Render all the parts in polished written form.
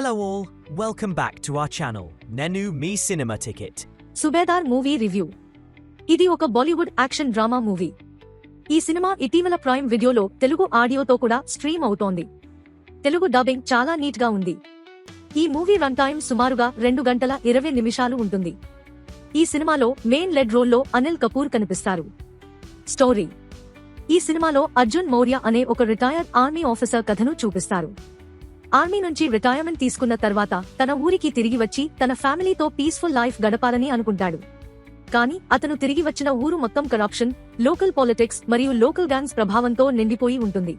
Hello all, welcome back to our channel, Nenu Me Cinema Ticket. Subedar movie review. ఇది ఒక Bollywood action drama movie. ఈ cinema ఇటీవల prime వీడియోలో తెలుగు ఆడియోతో కూడా స్ట్రీమ్ అవుతోంది. తెలుగు డబ్బింగ్ చాలా నీట్ గా ఉంది. ఈ మూవీ రన్ టైం సుమారుగా 2 గంటల 20 నిమిషాలు ఉంటుంది. ఈ సినిమాలో మెయిన్ లీడ్ రోల్లో అనిల్ కపూర్ కనిపిస్తారు. స్టోరీ: ఈ సినిమాలో అర్జున్ మౌర్య అనే ఒక రిటైర్డ్ ఆర్మీ ఆఫీసర్ కథను చూపిస్తారు. ఆర్మీ నుంచి రిటైర్మెంట్ తీసుకున్న తర్వాత తన ఊరికి తిరిగి వచ్చి తన ఫ్యామిలీతో పీస్ఫుల్ లైఫ్ గడపాలని అనుకుంటాడు. కానీ అతను తిరిగి వచ్చిన ఊరు మొత్తం కరప్షన్, లోకల్ పాలిటిక్స్ మరియు లోకల్ గ్యాంగ్స్ ప్రభావంతో నిండిపోయి ఉంటుంది.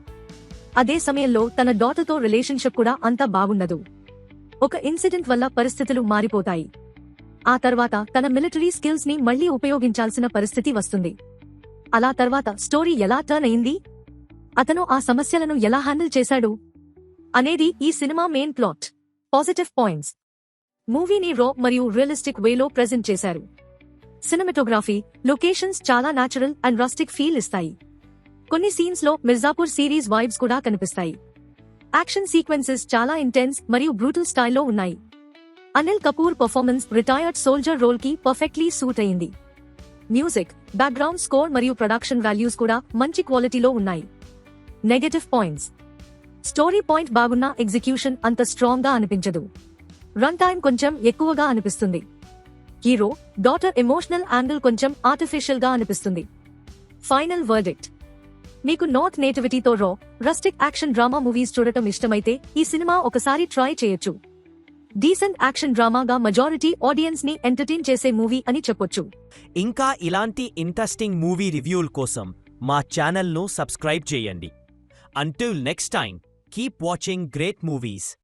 అదే సమయంలో తన డాటర్తో రిలేషన్షిప్ కూడా అంత బాగుండదు. ఒక ఇన్సిడెంట్ వల్ల పరిస్థితులు మారిపోతాయి. ఆ తర్వాత తన మిలిటరీ స్కిల్స్ ని మళ్లీ ఉపయోగించాల్సిన పరిస్థితి వస్తుంది. అలా తర్వాత స్టోరీ ఎలా టర్న్ అయింది, అతను ఆ సమస్యలను ఎలా హ్యాండిల్ చేశాడు అనేది ఈ cinema main plot. Positive points: మూవీని రా మరియు రియలిస్టిక్ వేలో ప్రెజెంట్ చేశారు. సినిమాటోగ్రఫీ, లొకేషన్స్ చాలా న్యాచురల్ అండ్ రస్టిక్ ఫీల్ ఇస్తాయి. కొన్ని సీన్స్ లో మిర్జాపూర్ సిరీస్ వైబ్స్ కూడా కనిపిస్తాయి. యాక్షన్ సీక్వెన్సెస్ చాలా ఇంటెన్స్ మరియు బ్రూటల్ స్టైల్లో ఉన్నాయి. Anil Kapoor performance retired soldier role కి పర్ఫెక్ట్లీ సూట్ అయింది. మ్యూజిక్, బ్యాక్గ్రౌండ్ స్కోర్ మరియు ప్రొడక్షన్ వాల్యూస్ కూడా మంచి క్వాలిటీలో ఉన్నాయి. నెగటివ్ పాయింట్స్: స్టోరీ పాయింట్ బాగున్నా ఎగ్జిక్యూషన్ అంత స్ట్రాంగ్ గా అనిపించదు. రన్ టైం కొంచెం ఎక్కువగా అనిపిస్తుంది. హీరో డాటర్ ఎమోషనల్ యాంగిల్ కొంచెం ఆర్టిఫిషియల్ గా అనిపిస్తుంది. ఫైనల్ వర్డిక్ట్: మీకు నార్త్ నేటివిటీతో రా, రస్టిక్ యాక్షన్ డ్రామా మూవీస్ చూడటం ఇష్టమైతే ఈ సినిమా ఒకసారి ట్రై చేయొచ్చు. డీసెంట్ యాక్షన్ డ్రామాగా మెజారిటీ ఆడియన్స్ ని ఎంటర్టైన్ చేసే మూవీ అని చెప్పొచ్చు. ఇంకా ఇలాంటి ఇంట్రెస్టింగ్ మూవీ రివ్యూల కోసం మా ఛానల్ను సబ్స్క్రైబ్ చేయండి. Until next time, keep watching great movies.